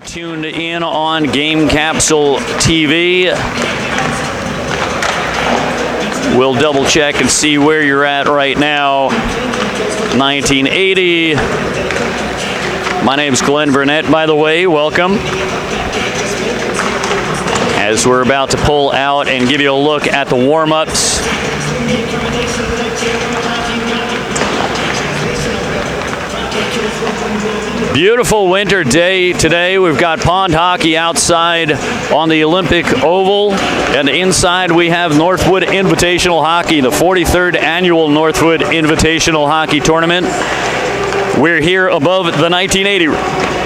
Tuned in on Game Capsule TV. We'll double check and see where you're at right now. 1980. My name's Glenn Burnett, by the way. Welcome. As we're about to pull out and give you a look at the warm-ups. Beautiful winter day today. We've got pond hockey outside on the Olympic Oval, and inside we have Northwood Invitational Hockey, the 43rd annual Northwood Invitational Hockey Tournament. We're here above the 1980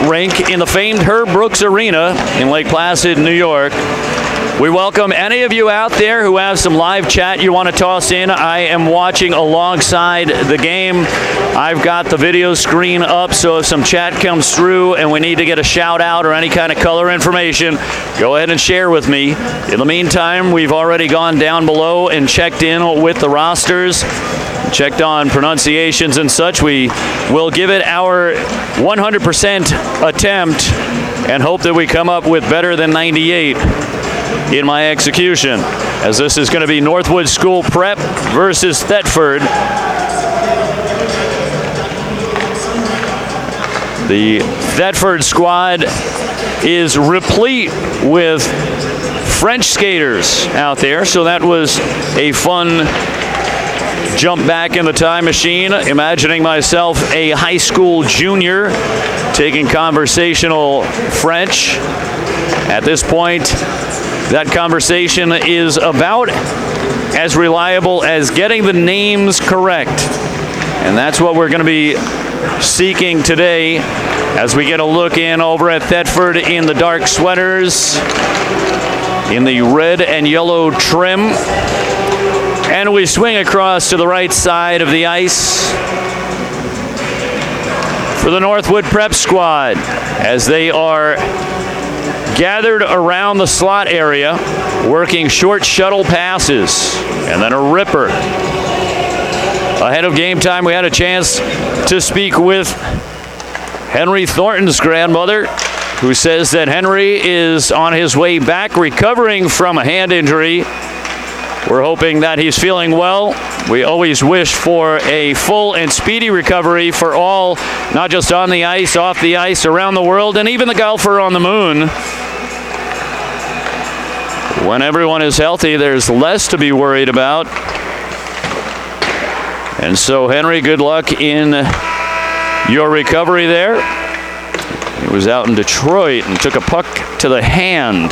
rink in the famed Herb Brooks Arena in Lake Placid, New York. We welcome any of you out there who have some live chat you want to toss in. I am watching alongside the game. I've got the video screen up, so if some chat comes through and we need to get a shout out or any kind of color information, go ahead and share with me. In the meantime, we've already gone down below and checked in with the rosters, checked on pronunciations and such. We will give it our 100% attempt and hope that we come up with better than 98 in my execution, as this is going to be Northwood School Prep versus Thetford. The Thetford squad is replete with French skaters out there, so that was a fun jump back in the time machine, imagining myself a high school junior taking conversational French. At this point, that conversation is about as reliable as getting the names correct. And that's what we're going to be seeking today as we get a look in over at Thetford in the dark sweaters, in the red and yellow trim. And we swing across to the right side of the ice for the Northwood Prep squad as they are gathered around the slot area, working short shuttle passes, and then a ripper. Ahead of game time, we had a chance to speak with Henry Thornton's grandmother, who says that Henry is on his way back, recovering from a hand injury. We're hoping that he's feeling well. We always wish for a full and speedy recovery for all, not just on the ice, off the ice, around the world, and even the golfer on the moon. When everyone is healthy, there's less to be worried about. And so, Henry, good luck in your recovery there. He was out in Detroit and took a puck to the hand,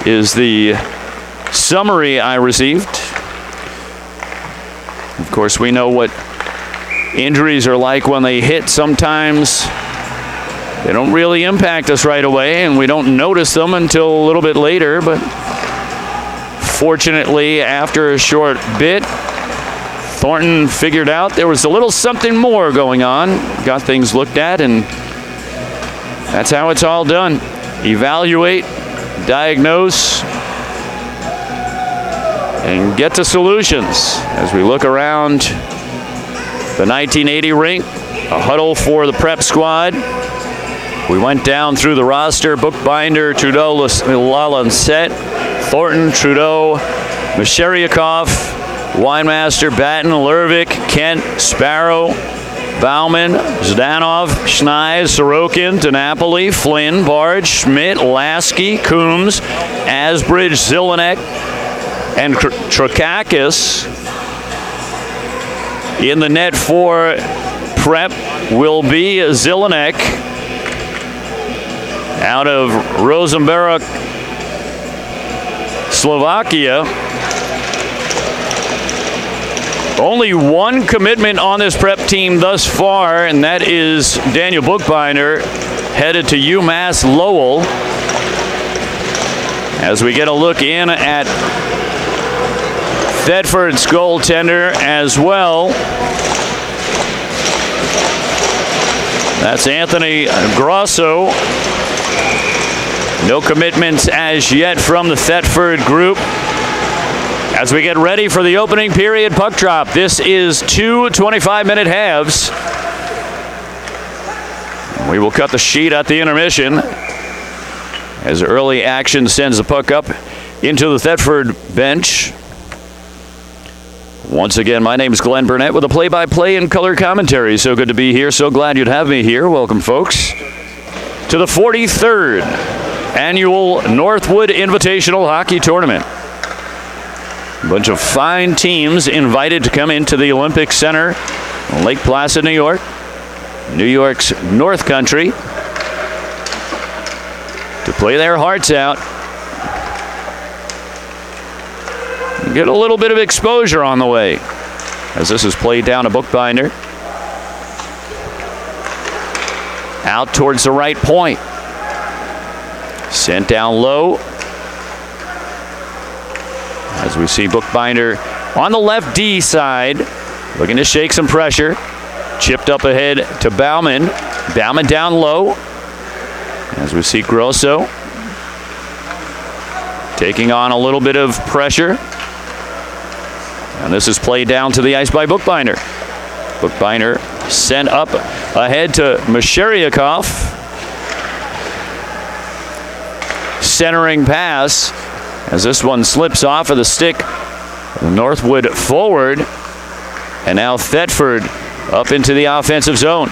is the summary I received. Of course, we know what injuries are like when they hit. Sometimes they don't really impact us right away, and we don't notice them until a little bit later. But fortunately, after a short bit, Thornton figured out there was a little something more going on, got things looked at, and that's how it's all done. Evaluate, diagnose, and get to solutions. As we look around the 1980 rink, a huddle for the prep squad. We went down through the roster: Bookbinder, Trudeau, Lalancette, Thornton, Trudeau, Masheriakov, Weinmaster, Batten, Lervik, Kent, Sparrow, Bauman, Zdanov, Schneid, Sorokin, DiNapoli, Flynn, Barge, Schmidt, Lasky, Coombs, Asbridge, Zelenek, and Trakakis. In the net for prep will be Zelenek out of Rosenberg, Slovakia. Only one commitment on this prep team thus far, and that is Daniel Bookbinder, headed to UMass Lowell. As we get a look in at Thetford's goaltender as well. That's Anthony Grosso. No commitments as yet from the Thetford group. As we get ready for the opening period puck drop, this is two 25-minute halves. We will cut the sheet at the intermission. as early action sends the puck up into the Thetford bench. Once again, my name is Glenn Burnett with a play-by-play and color commentary. So good to be here. So glad you'd have me here. Welcome, folks, to the 43rd annual Northwood Invitational Hockey Tournament. A bunch of fine teams invited to come into the Olympic Center in Lake Placid, New York, New York's North Country, to play their hearts out. Get a little bit of exposure on the way, as this is played down a bookbinder. Out towards the right point. Sent down low. As we see bookbinder on the left D side, looking to shake some pressure. Chipped up ahead to Bauman. Bauman down low. As we see Grosso taking on a little bit of pressure. And this is played down to the ice by Bookbinder. Bookbinder sent up ahead to Masheryakov. Centering pass as this one slips off of the stick. Northwood forward. And now Thetford up into the offensive zone.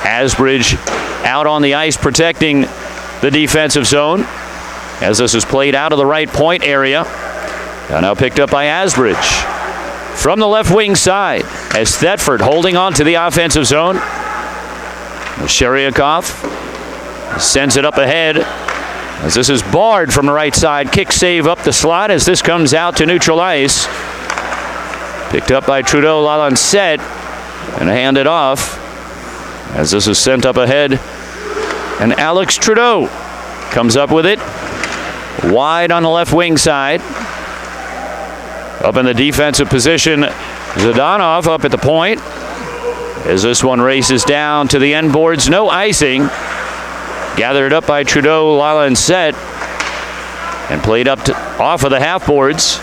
Asbridge out on the ice protecting the defensive zone as this is played out of the right point area. Now picked up by Asbridge from the left wing side as Thetford holding on to the offensive zone. Masheryakov sends it up ahead as this is barred from the right side. Kick save up the slot as this comes out to neutral ice. Picked up by Trudeau Lalancette and handed off as this is sent up ahead. And Alex Trudeau comes up with it. Wide on the left wing side. Up in the defensive position, Zdanov up at the point. As this one races down to the end boards, no icing. Gathered up by Trudeau Lalancette and played up off of the half boards.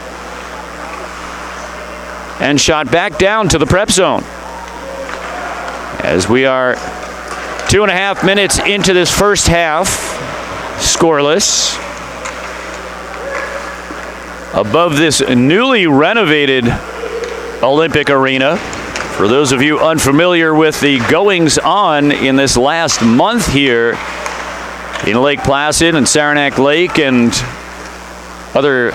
And shot back down to the prep zone. As we are 2.5 minutes into this first half, scoreless. Above this newly renovated Olympic Arena. For those of you unfamiliar with the goings-on in this last month here in Lake Placid and Saranac Lake and other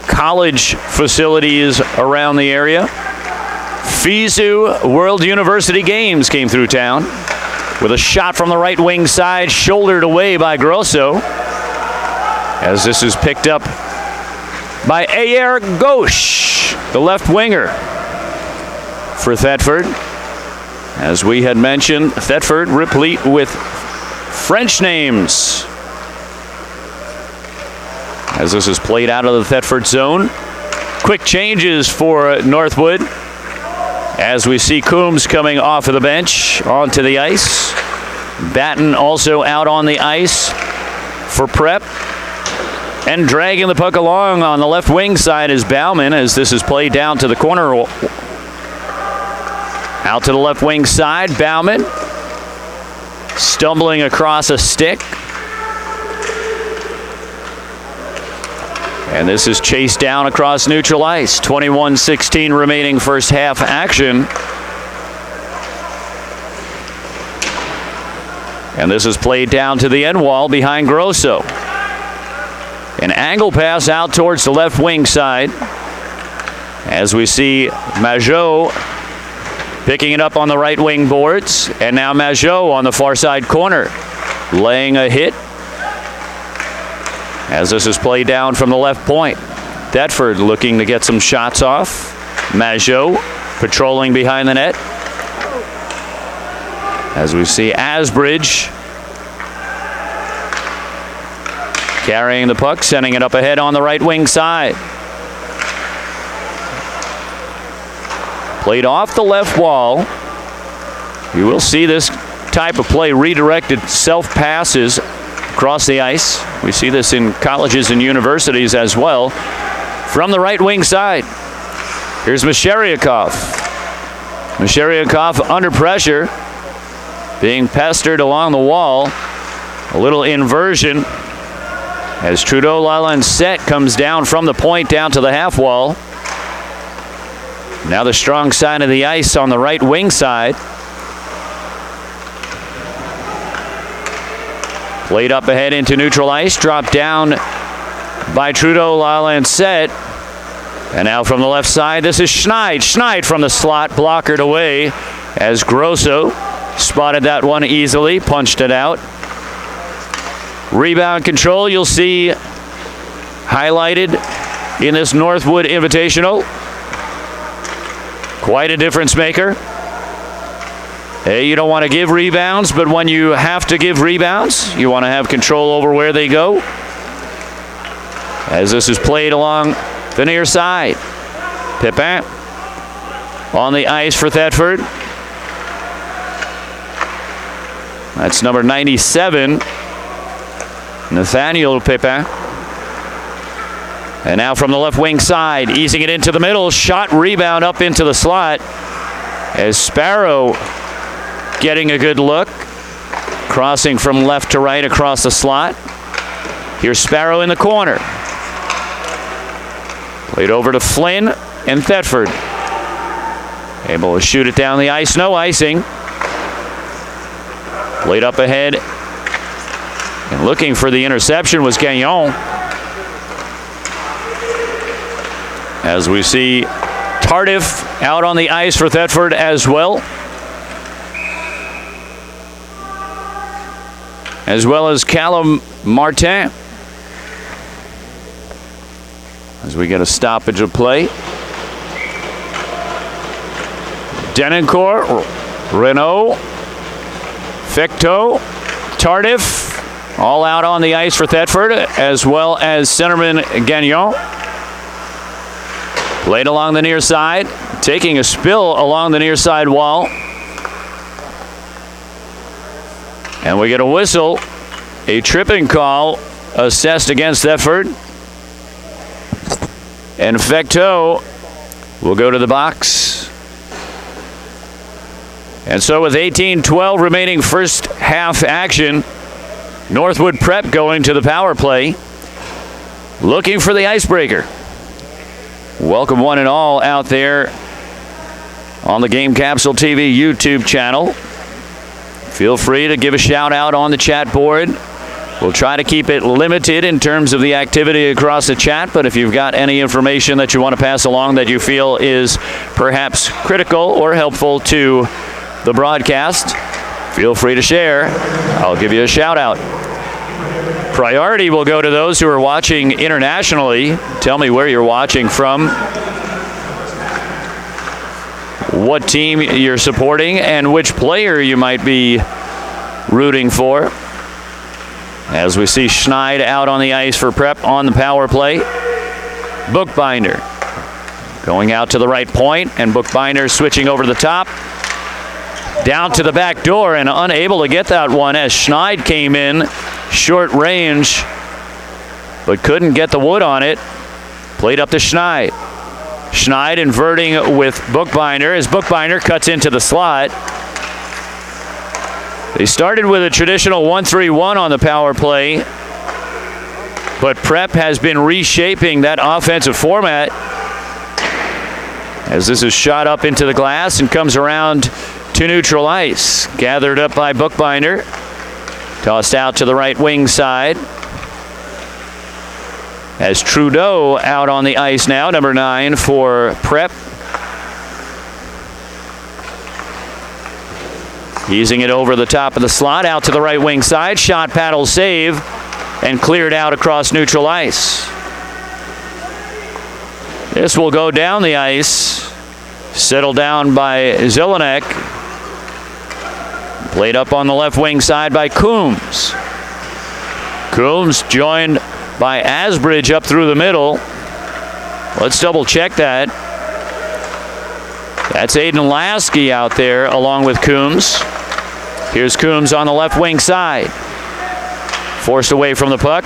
college facilities around the area, FISU World University Games came through town with a shot from the right wing side, shouldered away by Grosso. As this is picked up by Ayer Gauche, the left winger for Thetford. As we had mentioned, Thetford replete with French names. As this is played out of the Thetford zone. Quick changes for Northwood. As we see Coombs coming off of the bench onto the ice. Batten also out on the ice for prep. And dragging the puck along on the left wing side is Bauman as this is played down to the corner. Out to the left wing side, Bauman stumbling across a stick. And this is chased down across neutral ice. 21-16 remaining first half action. And this is played down to the end wall behind Grosso. An angle pass out towards the left wing side. As we see Majot picking it up on the right wing boards. And now Majot on the far side corner, laying a hit. As this is played down from the left point. Thetford looking to get some shots off. Majot patrolling behind the net. As we see Asbridge carrying the puck, sending it up ahead on the right wing side. Played off the left wall. You will see this type of play, redirected self passes across the ice. We see this in colleges and universities as well. From the right wing side. Here's Masheryakov. Masheryakov under pressure, being pestered along the wall. A little inversion as Trudeau Lalonset comes down from the point down to the half wall. Now the strong side of the ice on the right wing side. Played up ahead into neutral ice, dropped down by Trudeau Lalonset. And now from the left side, this is Schneid. Schneid from the slot, blockered away as Grosso spotted that one easily, punched it out. Rebound control, you'll see highlighted in this Northwood Invitational. Quite a difference maker. Hey, you don't want to give rebounds, but when you have to give rebounds, you want to have control over where they go. As this is played along the near side. Pepin on the ice for Thetford. That's number 97, Nathaniel Pepin. And now from the left wing side, easing it into the middle, shot rebound up into the slot as Sparrow getting a good look, crossing from left to right across the slot. Here's Sparrow in the corner. Played over to Flynn and Thetford. Able to shoot it down the ice, no icing. Played up ahead and looking for the interception was Gagnon. As we see Tardif out on the ice for Thetford as well. As well as Callum Martin. As we get a stoppage of play. Denoncourt, Renault, Fecteau, Tardif, all out on the ice for Thetford, as well as centerman Gagnon. Played along the near side, taking a spill along the near side wall. And we get a whistle, a tripping call assessed against Thetford. And Fecteau will go to the box. And so with 18-12 remaining first half action, Northwood Prep going to the power play, looking for the icebreaker. Welcome one and all out there on the Game Capsule TV YouTube channel. Feel free to give a shout out on the chat board. We'll try to keep it limited in terms of the activity across the chat, but if you've got any information that you want to pass along that you feel is perhaps critical or helpful to the broadcast, feel free to share. I'll give you a shout out. Priority will go to those who are watching internationally. Tell me where you're watching from, what team you're supporting, and which player you might be rooting for. As we see Schneid out on the ice for Prep on the power play. Bookbinder going out to the right point, and Bookbinder switching over to the top. Down to the back door and unable to get that one as Schneid came in short range, but couldn't get the wood on it. Played up to Schneid. Schneid inverting with Bookbinder as Bookbinder cuts into the slot. They started with a traditional 1-3-1 on the power play, but Prep has been reshaping that offensive format as this is shot up into the glass and comes around to neutral ice. Gathered up by Bookbinder. Tossed out to the right wing side. As Trudeau out on the ice now, number 9 for Prep. Easing it over the top of the slot, out to the right wing side. Shot, paddle, save, and cleared out across neutral ice. This will go down the ice. Settled down by Zelenek. Played up on the left wing side by Coombs. Coombs joined by Asbridge up through the middle. Let's double check that. That's Aiden Lasky out there along with Coombs. Here's Coombs on the left wing side. Forced away from the puck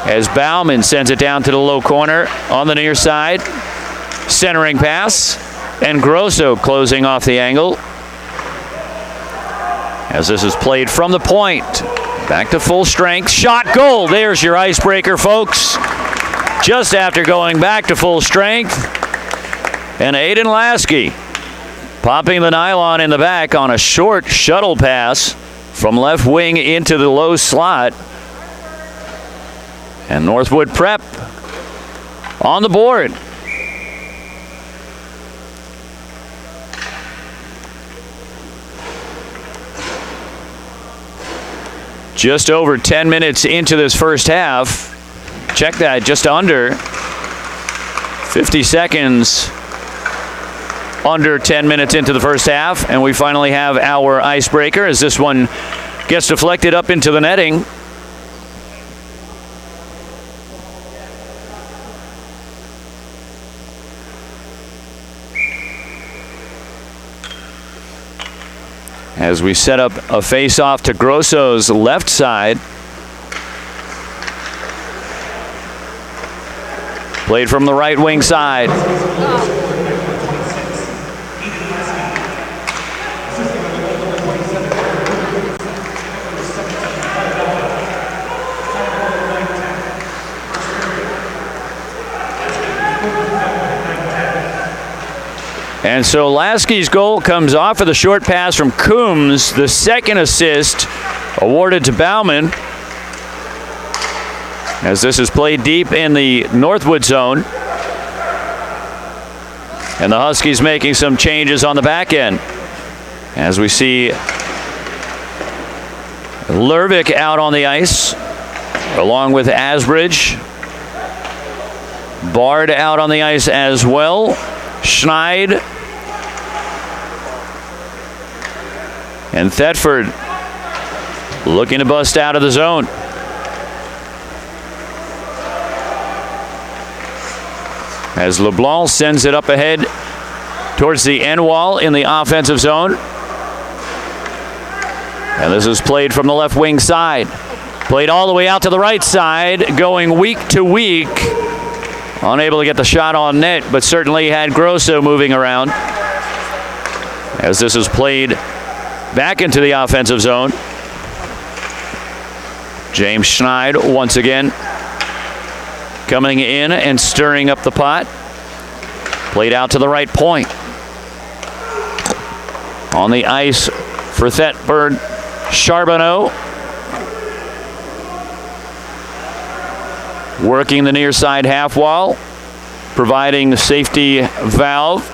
as Bauman sends it down to the low corner on the near side. Centering pass, and Grosso closing off the angle. As this is played from the point, Back to full strength. Shot goal. There's your icebreaker, folks. Just after going back to full strength. And Aiden Lasky popping the nylon in the back on a short shuttle pass from left wing into the low slot. And Northwood Prep on the board. Just over 10 minutes into this first half. Check that, just under 50 seconds. Under 10 minutes into the first half, and we finally have our icebreaker as this one gets deflected up into the netting. As we set up a face-off to Grosso's left side. Played from the right wing side. And so Lasky's goal comes off of the short pass from Coombs. The second assist awarded to Bauman. As this is played deep in the Northwood zone. And the Huskies making some changes on the back end. As we see Lervik out on the ice, along with Asbridge. Bard out on the ice as well. Schneid. And Thetford looking to bust out of the zone. As LeBlanc sends it up ahead towards the end wall in the offensive zone. And this is played from the left wing side. Played all the way out to the right side, going week to week. Unable to get the shot on net, but certainly had Grosso moving around. As this is played back into the offensive zone. James Schneid once again coming in and stirring up the pot. Played out to the right point. On the ice for Thetford, Charbonneau. Working the near side half wall, providing the safety valve.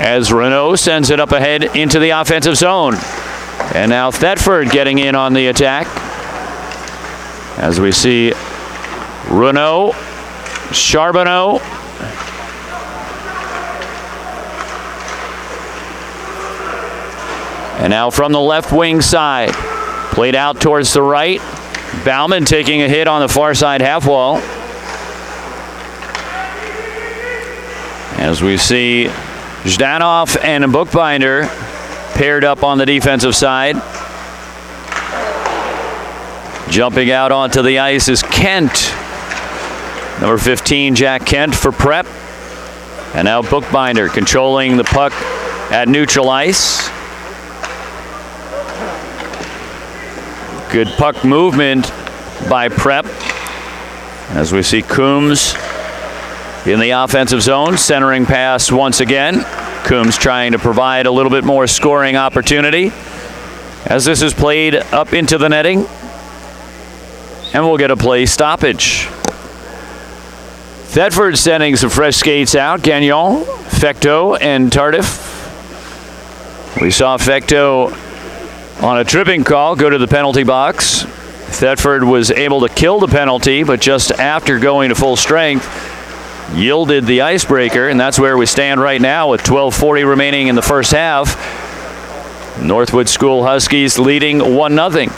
As Renault sends it up ahead into the offensive zone. And now Thetford getting in on the attack. As we see Renault, Charbonneau. And now from the left wing side. Played out towards the right. Bauman taking a hit on the far side half wall. As we see Zhdanov and Bookbinder paired up on the defensive side. Jumping out onto the ice is Kent. Number 15, Jack Kent for Prep. And now Bookbinder controlling the puck at neutral ice. Good puck movement by Prep. As we see Coombs in the offensive zone, centering pass once again. Coombs trying to provide a little bit more scoring opportunity. As this is played up into the netting. And we'll get a play stoppage. Thetford sending some fresh skates out. Gagnon, Fecteau, and Tardif. We saw Fecteau on a tripping call go to the penalty box. Thetford was able to kill the penalty, but just after going to full strength, yielded the icebreaker, and that's where we stand right now with 12:40 remaining in the first half. Northwood School Huskies leading 1-0.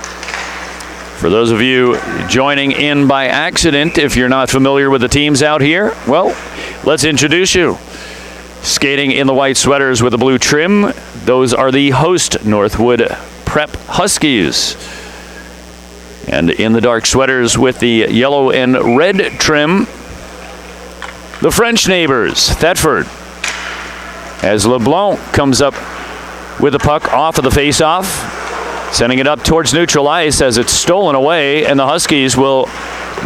For those of you joining in by accident, if you're not familiar with the teams out here, well, let's introduce you. Skating in the white sweaters with the blue trim, those are the host Northwood Prep Huskies. And in the dark sweaters with the yellow and red trim, the French neighbors, Thetford. As LeBlanc comes up with the puck off of the faceoff, sending it up towards neutral ice as it's stolen away, and the Huskies will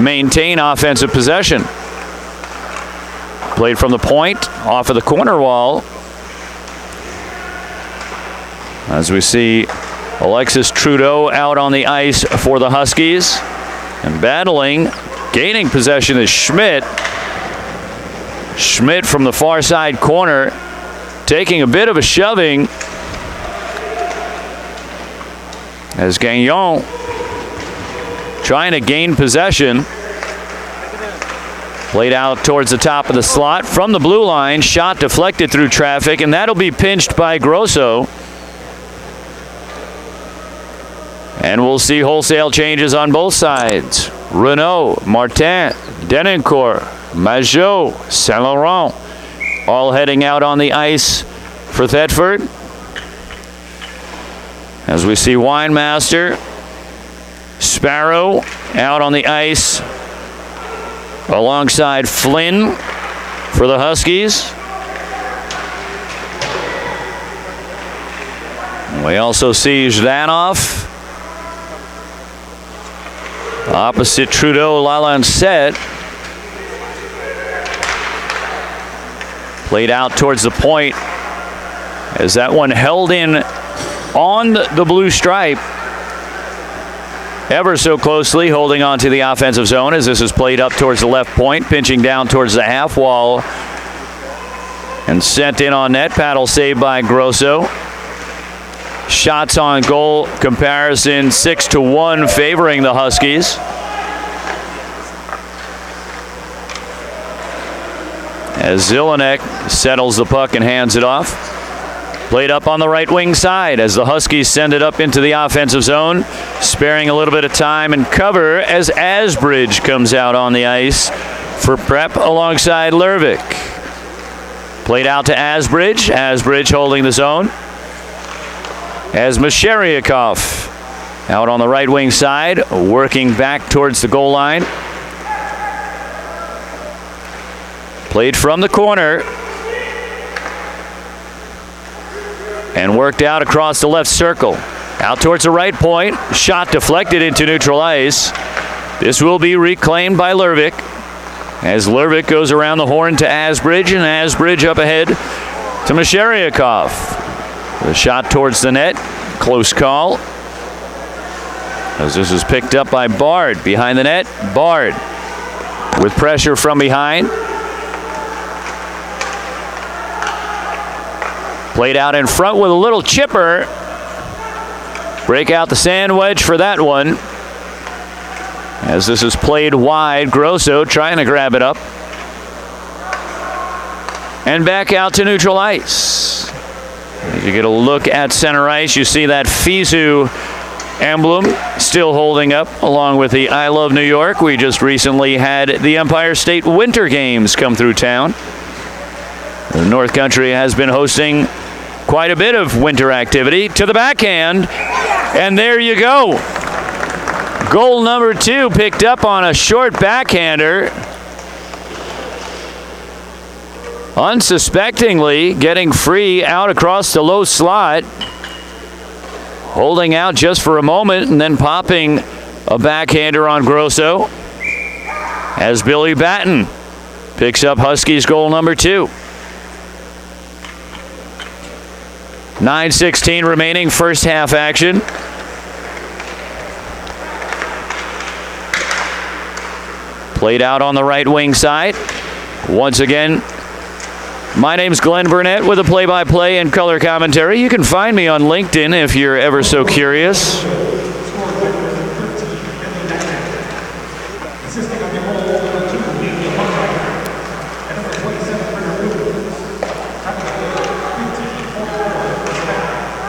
maintain offensive possession. Played from the point, off of the corner wall. As we see Alexis Trudeau out on the ice for the Huskies. And battling, gaining possession is Schmidt. Schmidt from the far side corner, taking a bit of a shoving as Gagnon trying to gain possession. Played out towards the top of the slot from the blue line. Shot deflected through traffic, and that'll be pinched by Grosso. And we'll see wholesale changes on both sides. Renault, Martin, Denoncourt, Majot, Saint Laurent, all heading out on the ice for Thetford. As we see Winemaster, Sparrow out on the ice alongside Flynn for the Huskies. We also see Zhdanov opposite Trudeau, Lalancette. Played out towards the point as that one held in on the blue stripe ever so closely, holding on to the offensive zone as this is played up towards the left point, pinching down towards the half wall and sent in on net. Paddle saved by Grosso. Shots on goal comparison 6-1 favoring the Huskies. As Zelenek settles the puck and hands it off. Played up on the right wing side as the Huskies send it up into the offensive zone, sparing a little bit of time and cover as Asbridge comes out on the ice for prep alongside Lervik. Played out to Asbridge. Asbridge holding the zone. As Masheryakov out on the right wing side, working back towards the goal line. Played from the corner and worked out across the left circle. Out towards the right point. Shot deflected into neutral ice. This will be reclaimed by Lervik as Lervik goes around the horn to Asbridge, and Asbridge up ahead to Masheryakov. The shot towards the net. Close call. As this is picked up by Bard behind the net. Bard with pressure from behind. Played out in front with a little chipper. Break out the sand wedge for that one. As this is played wide, Grosso trying to grab it up. And back out to neutral ice. As you get a look at center ice, you see that FISU emblem still holding up along with the I Love New York. We just recently had the Empire State Winter Games come through town. The North Country has been hosting quite a bit of winter activity. To the backhand, and there you go. Goal number 2 picked up on a short backhander. Unsuspectingly getting free out across the low slot. Holding out just for a moment and then popping a backhander on Grosso. As Billy Batten picks up Huskies goal number 2. 9:16 remaining, first half action. Played out on the right wing side. Once again, my name's Glenn Burnett with a play-by-play and color commentary. You can find me on LinkedIn if you're ever so curious.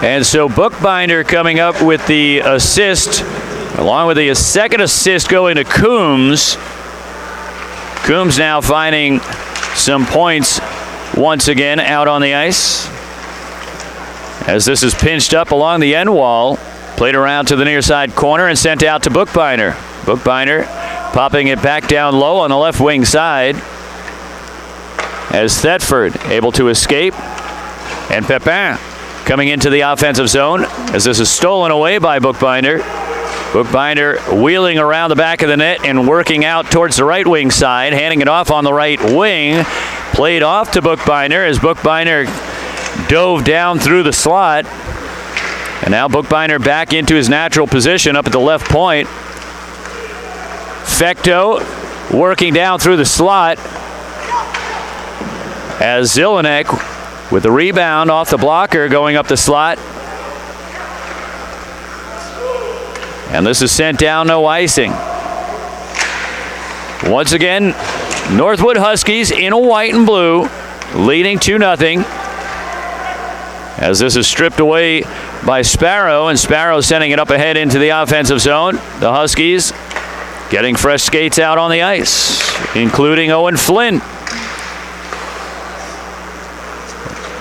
And so Bookbinder coming up with the assist, along with the second assist going to Coombs. Coombs now finding some points once again out on the ice. As this is pinched up along the end wall, played around to the near side corner and sent out to Bookbinder. Bookbinder popping it back down low on the left wing side. As Thetford able to escape. And Pepin coming into the offensive zone as this is stolen away by Bookbinder. Bookbinder wheeling around the back of the net and working out towards the right wing side, handing it off on the right wing. Played off to Bookbinder as Bookbinder dove down through the slot. And now Bookbinder back into his natural position up at the left point. Fecto working down through the slot as Zelenek with the rebound off the blocker going up the slot. And this is sent down, no icing. Once again, Northwood Huskies in a white and blue, leading 2-0. As this is stripped away by Sparrow, and Sparrow sending it up ahead into the offensive zone. The Huskies getting fresh skates out on the ice, including Owen Flynn.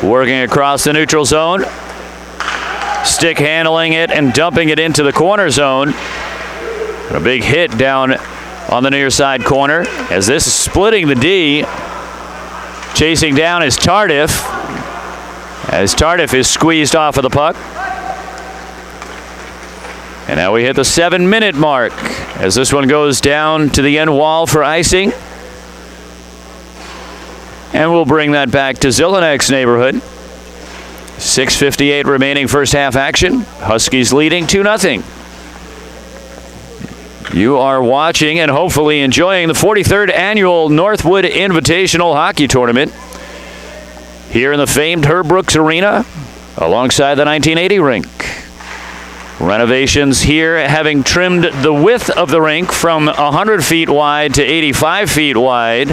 Working across the neutral zone. Stick handling it and dumping it into the corner zone. A big hit down on the near side corner as this is splitting the D. Chasing down is Tardif as Tardif is squeezed off of the puck. And now we hit the 7-minute mark as this one goes down to the end wall for icing. And we'll bring that back to Zelenek's neighborhood. 6:58 remaining first half action. Huskies leading 2-0. You are watching and hopefully enjoying the 43rd annual Northwood Invitational Hockey Tournament here in the famed Herb Brooks Arena alongside the 1980 rink. Renovations here having trimmed the width of the rink from 100 feet wide to 85 feet wide,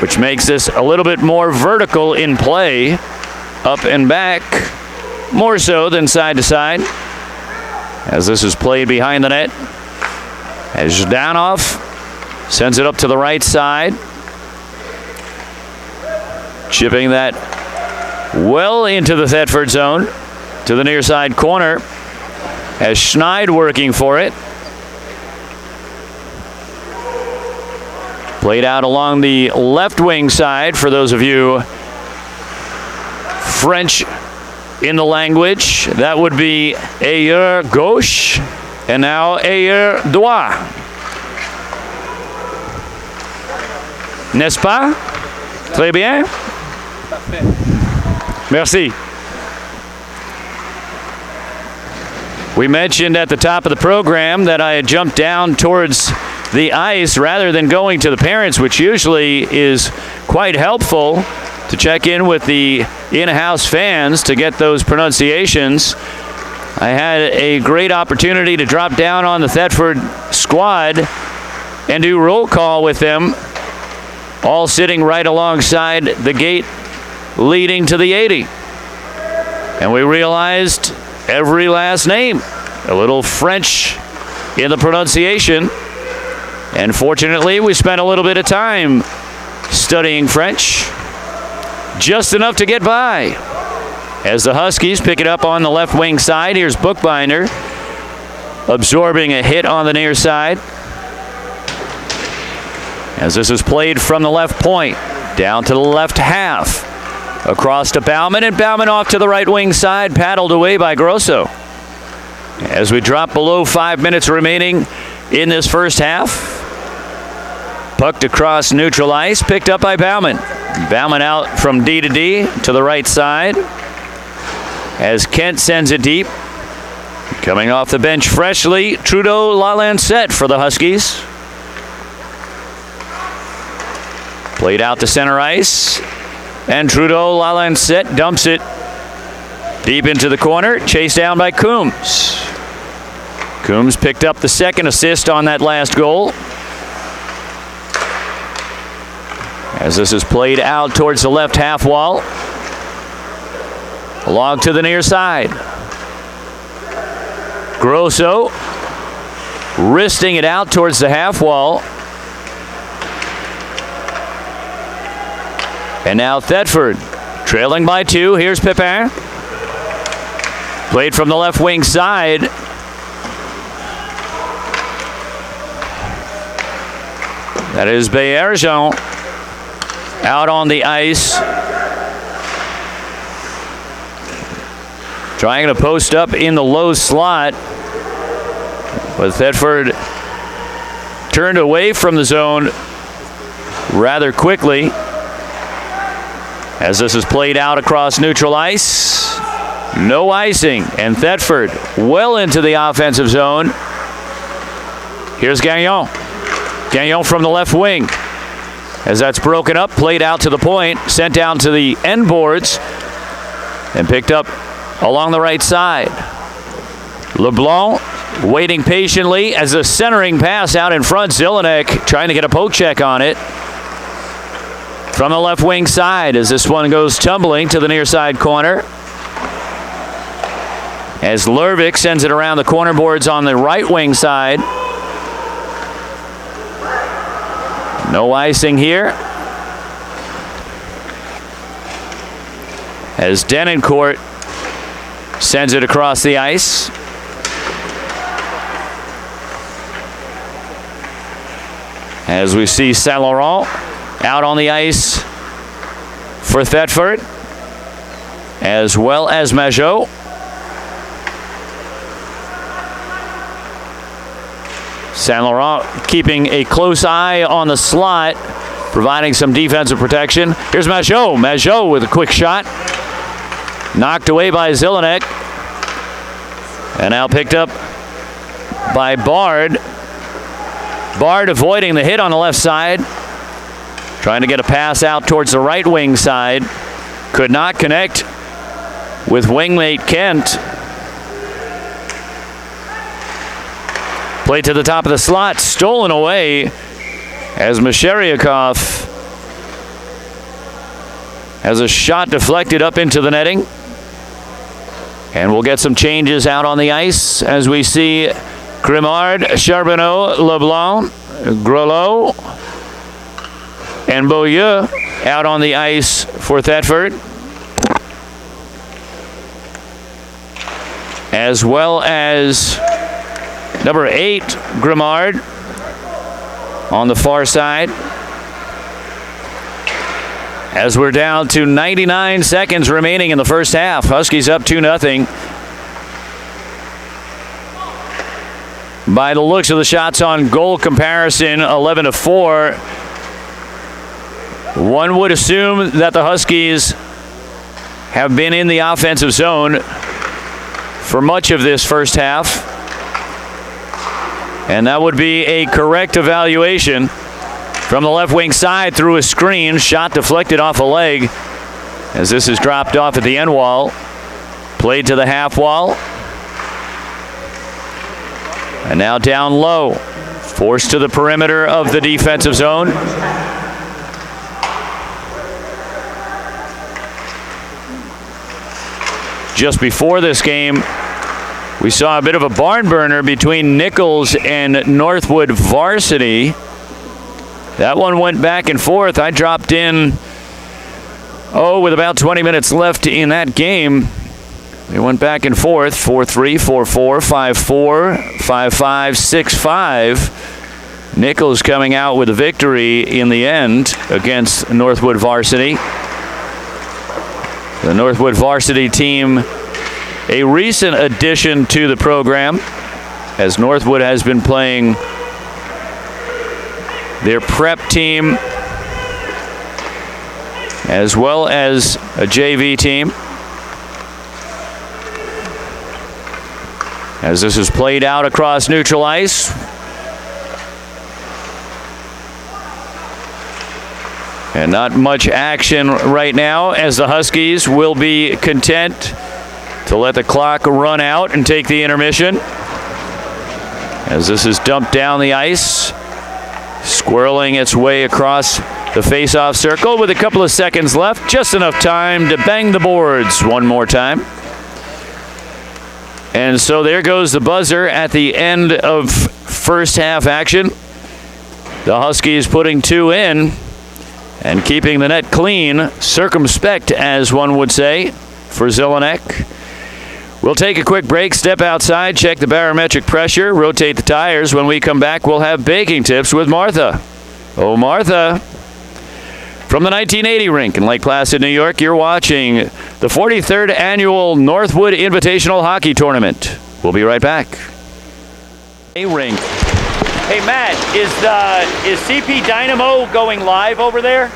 which makes this a little bit more vertical in play, up and back, more so than side to side. As this is played behind the net, as Zhdanov sends it up to the right side, chipping that well into the Thetford zone to the near side corner as Schneid working for it. Played out along the left wing side for those of you French in the language. That would be ailleurs gauche and now ailleurs droit. N'est-ce pas? Très bien. Merci. We mentioned at the top of the program that I had jumped down towards the ice rather than going to the parents, which usually is quite helpful to check in with the in-house fans to get those pronunciations. I had a great opportunity to drop down on the Thetford squad and do roll call with them, all sitting right alongside the gate leading to the 80. And we realized every last name, a little French in the pronunciation. And fortunately, we spent a little bit of time studying French, just enough to get by. As the Huskies pick it up on the left wing side, here's Bookbinder absorbing a hit on the near side. As this is played from the left point, down to the left half. Across to Bauman, and Bauman off to the right wing side, paddled away by Grosso. As we drop below 5 minutes remaining in this first half. Pucked across neutral ice, picked up by Bauman. Bauman out from D to D to the right side. As Kent sends it deep. Coming off the bench freshly, Trudeau Lalancette for the Huskies. Played out to center ice. And Trudeau Lalancette dumps it deep into the corner, chased down by Coombs. Coombs picked up the second assist on that last goal. As this is played out towards the left half wall. Along to the near side. Grosso wristing it out towards the half wall. And now Thetford trailing by 2. Here's Pepin. Played from the left wing side. That is Bayerjean out on the ice. trying to post up in the low slot. But Thetford turned away from the zone rather quickly as this is played out across neutral ice. No icing, and Thetford well into the offensive zone. Here's Gagnon. Gagnon from the left wing. As that's broken up, played out to the point, sent down to the end boards, and picked up along the right side. LeBlanc waiting patiently as a centering pass out in front. Zelenek trying to get a poke check on it from the left wing side as this one goes tumbling to the near side corner. As Lervik sends it around the corner boards on the right wing side. No icing here. As Denoncourt sends it across the ice. As we see Saint Laurent out on the ice for Thetford, as well as Majot. Saint Laurent keeping a close eye on the slot, providing some defensive protection. Here's Majot. Majot with a quick shot. Knocked away by Zelenek. And now picked up by Bard. Bard avoiding the hit on the left side. Trying to get a pass out towards the right wing side. Could not connect with wingmate Kent. Play to the top of the slot, stolen away as Mesheriakov has a shot deflected up into the netting. And we'll get some changes out on the ice as we see Grimard, Charbonneau, LeBlanc, Grelot, and Beaulieu out on the ice for Thetford. As well as number 8, Grimard, on the far side. As we're down to 99 seconds remaining in the first half. Huskies up 2-0. By the looks of the shots on goal comparison, 11-4. One would assume that the Huskies have been in the offensive zone for much of this first half. And that would be a correct evaluation. From the left wing side through a screen, shot deflected off a leg as this is dropped off at the end wall. Played to the half wall. And now down low. Forced to the perimeter of the defensive zone. Just before this game, we saw a bit of a barn burner between Nichols and Northwood varsity. That one went back and forth. I dropped in, with about 20 minutes left in that game. They went back and forth, 4-3, 4-4, 5-4, 5-5, 6-5. Nichols coming out with a victory in the end against Northwood varsity. The Northwood varsity team, a recent addition to the program, as Northwood has been playing their prep team as well as a JV team. As this is played out across neutral ice. And not much action right now, as the Huskies will be content to let the clock run out and take the intermission. As this is dumped down the ice, squirreling its way across the face-off circle with a couple of seconds left. Just enough time to bang the boards one more time. And so there goes the buzzer at the end of first half action. The Huskies putting 2 in and keeping the net clean, circumspect as one would say, for Zelenek. We'll take a quick break, step outside, check the barometric pressure, rotate the tires. When we come back, we'll have baking tips with Martha. Oh, Martha. From the 1980 rink in Lake Placid, New York, you're watching the 43rd Annual Northwood Invitational Hockey Tournament. We'll be right back. A rink. Hey, Matt, is CP Dynamo going live over there?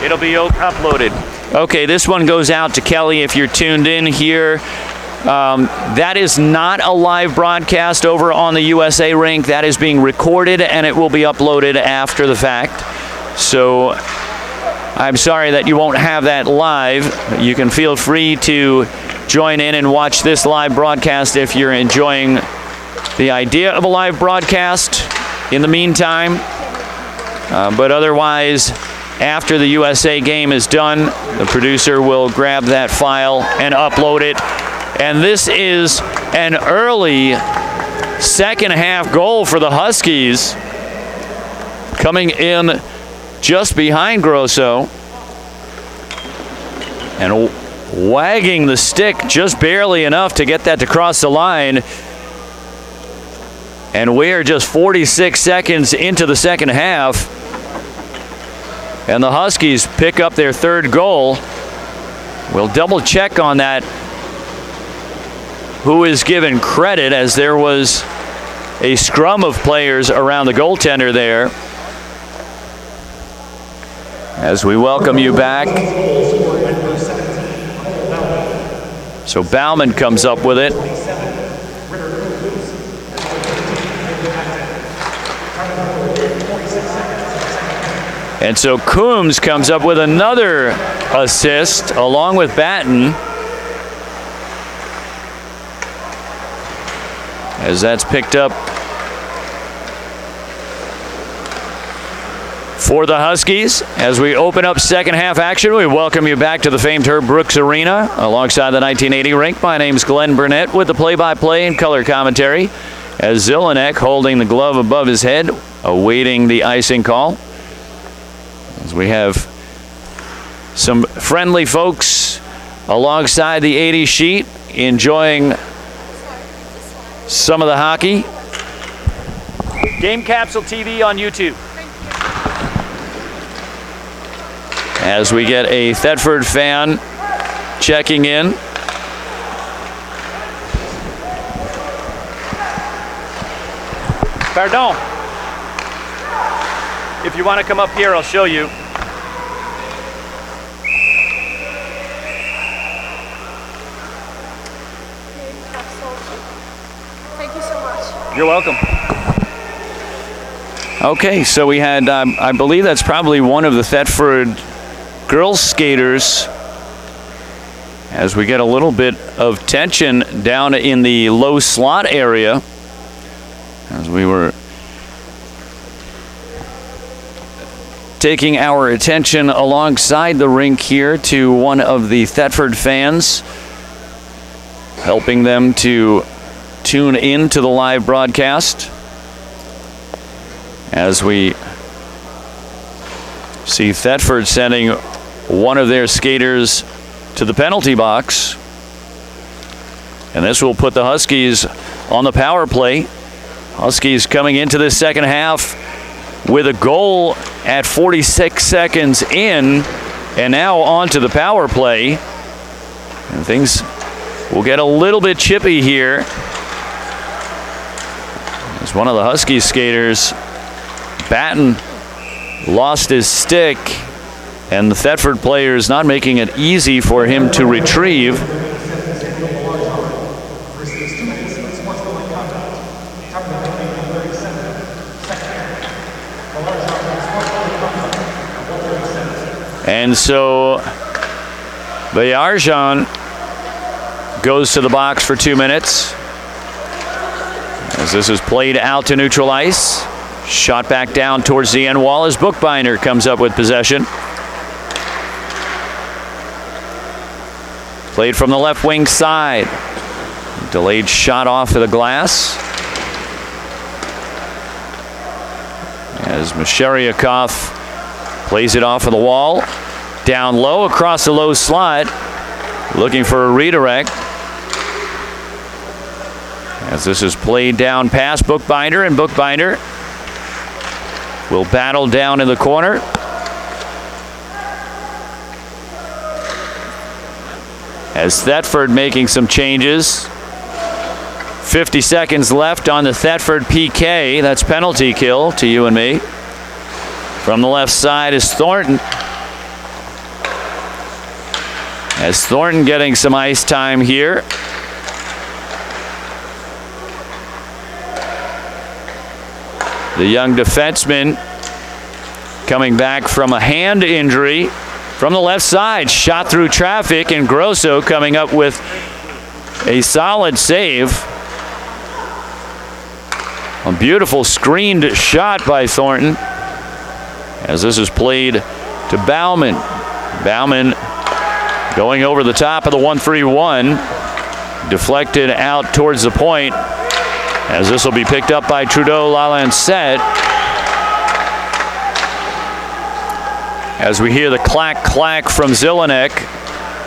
It'll be uploaded. Okay, this one goes out to Kelly if you're tuned in here. That is not a live broadcast over on the USA rink. That is being recorded and it will be uploaded after the fact. So I'm sorry that you won't have that live. You can feel free to join in and watch this live broadcast if you're enjoying the idea of a live broadcast in the meantime. But otherwise, after the USA game is done, the producer will grab that file and upload it. And this is an early second half goal for the Huskies, coming in just behind Grosso and wagging the stick just barely enough to get that to cross the line. And we're just 46 seconds into the second half, and the Huskies pick up their third goal. We'll double check on that, who is given credit, as there was a scrum of players around the goaltender there. As we welcome you back. So Bauman comes up with it. And so Coombs comes up with another assist along with Batten, as that's picked up for the Huskies. As we open up second half action, we welcome you back to the famed Herb Brooks Arena alongside the 1980 rink. My name's Glenn Burnett with the play-by-play and color commentary, as Zelenek holding the glove above his head, awaiting the icing call. As we have some friendly folks alongside the 80 sheet enjoying some of the hockey. Game Capsule TV on YouTube. As we get a Thetford fan checking in. Pardon. If you want to come up here, I'll show you. Thank you so much. You're welcome. Okay, so we had, I believe that's probably one of the Thetford girls skaters, as we get a little bit of tension down in the low slot area, as we were taking our attention alongside the rink here to one of the Thetford fans, helping them to tune in to the live broadcast, as we see Thetford sending one of their skaters to the penalty box. And this will put the Huskies on the power play. Huskies coming into this second half with a goal at 46 seconds in, and now on to the power play. And things will get a little bit chippy here, as one of the Huskies skaters, Batten, lost his stick, and the Thetford players not making it easy for him to retrieve. And so Bayarjan goes to the box for 2 minutes, as this is played out to neutral ice. Shot back down towards the end wall as Bookbinder comes up with possession. Played from the left wing side. Delayed shot off of the glass, as Masheryakov plays it off of the wall. Down low across the low slot, looking for a redirect. As this is played down past Bookbinder, and Bookbinder will battle down in the corner. As Thetford making some changes. 50 seconds left on the Thetford PK. That's penalty kill to you and me. From the left side is Thornton. As Thornton getting some ice time here. The young defenseman coming back from a hand injury. From the left side, shot through traffic, and Grosso coming up with a solid save. A beautiful screened shot by Thornton. As this is played to Bauman. Bauman going over the top of the 1-3-1. Deflected out towards the point. As this will be picked up by Trudeau-Lalancette. As we hear the clack clack from Zelenek,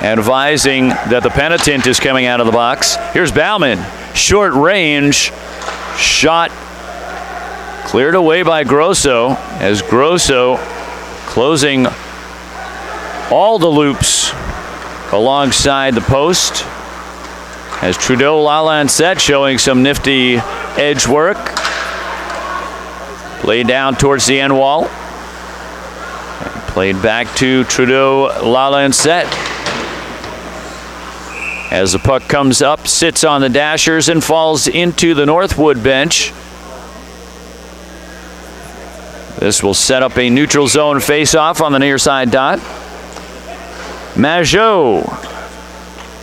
advising that the penitent is coming out of the box. Here's Bauman, short range shot, cleared away by Grosso, as Grosso closing all the loops alongside the post. As Trudeau-Lalancette showing some nifty edge work. Played down towards the end wall. Played back to Trudeau-Lalancette. As the puck comes up, sits on the dashers and falls into the Northwood bench. This will set up a neutral zone face-off on the near side dot. Majot.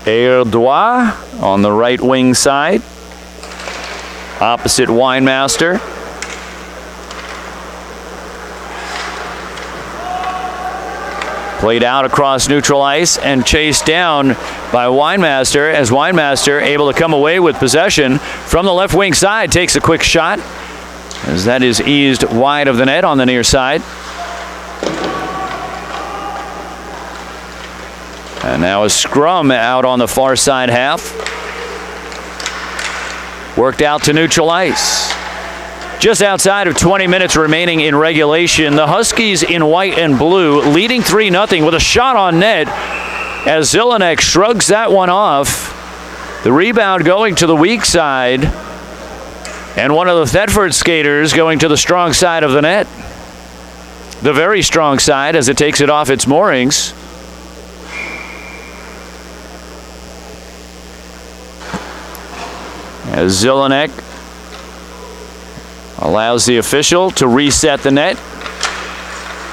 Erdois on the right wing side. Opposite Winemaster. Played out across neutral ice and chased down by Winemaster, as Winemaster able to come away with possession from the left wing side. Takes a quick shot as that is eased wide of the net on the near side. And now a scrum out on the far side half. Worked out to neutral ice. Just outside of 20 minutes remaining in regulation, the Huskies in white and blue leading 3-0 with a shot on net as Zelenek shrugs that one off. The rebound going to the weak side, and one of the Thetford skaters going to the strong side of the net. The very strong side as it takes it off its moorings. As Zelenek allows the official to reset the net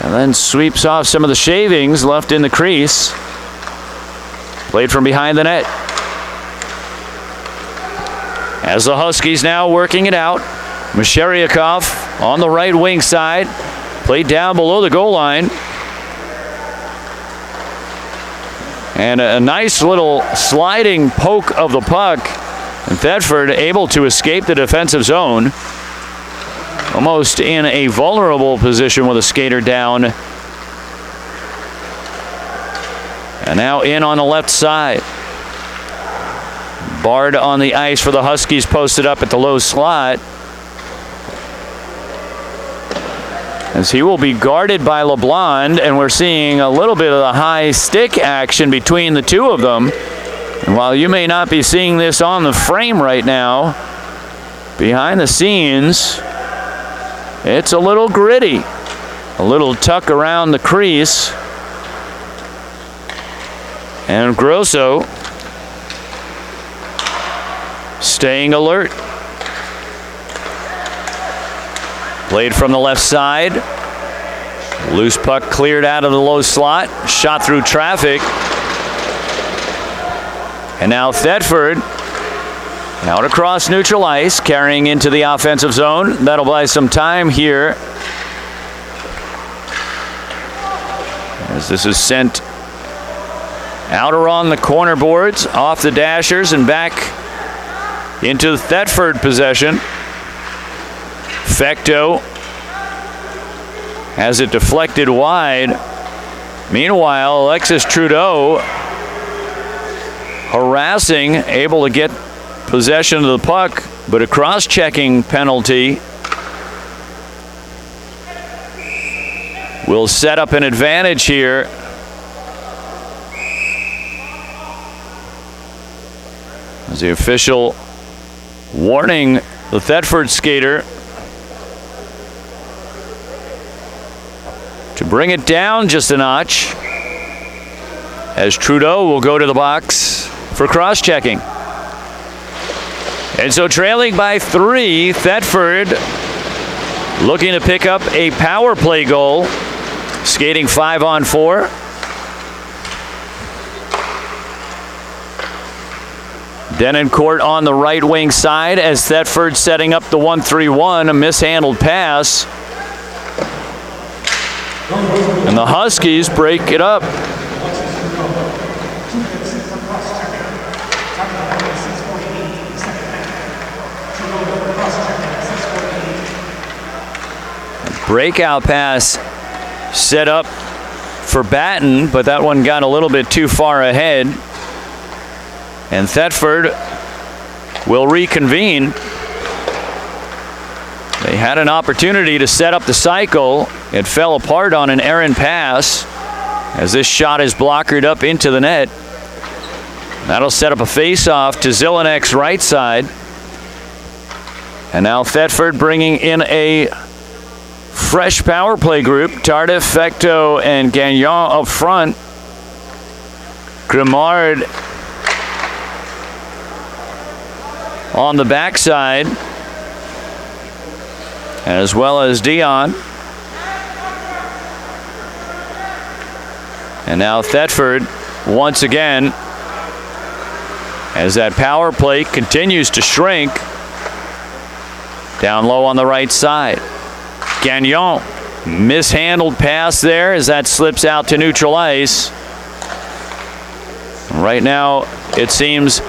and then sweeps off some of the shavings left in the crease. Played from behind the net. As the Huskies now working it out. Masheryakov on the right wing side. Played down below the goal line. And a nice little sliding poke of the puck. And Thetford able to escape the defensive zone. Almost in a vulnerable position with a skater down. And now in on the left side. Bard on the ice for the Huskies, posted up at the low slot. As he will be guarded by LeBlond, and we're seeing a little bit of the high stick action between the two of them. And while you may not be seeing this on the frame right now, behind the scenes, it's a little gritty. A little tuck around the crease. And Grosso staying alert. Played from the left side. Loose puck cleared out of the low slot. Shot through traffic. And now Thetford out across neutral ice, carrying into the offensive zone. That'll buy some time here as this is sent out around the corner boards, off the dashers, and back into the Thetford possession. Fecto has it deflected wide. Meanwhile, Alexis Trudeau harassing, able to get possession of the puck, but a cross-checking penalty will set up an advantage here. As the official warning the Thetford skater to bring it down just a notch, as Trudeau will go to the box for cross-checking. And so trailing by 3, Thetford looking to pick up a power play goal, skating 5-on-4. Denoncourt on the right wing side as Thetford setting up the 1-3-1, a mishandled pass. And the Huskies break it up. Breakout pass set up for Batten, but that one got a little bit too far ahead. And Thetford will reconvene. They had an opportunity to set up the cycle. It fell apart on an errant pass as this shot is blockered up into the net. That'll set up a face-off to Zelenek's right side. And now Thetford bringing in a fresh power play group. Tardif, Fecteau, and Gagnon up front. Grimard on the backside, as well as Dion. And now Thetford once again, as that power play continues to shrink. Down low on the right side. Gagnon, mishandled pass there as that slips out to neutral ice. Right now, it seems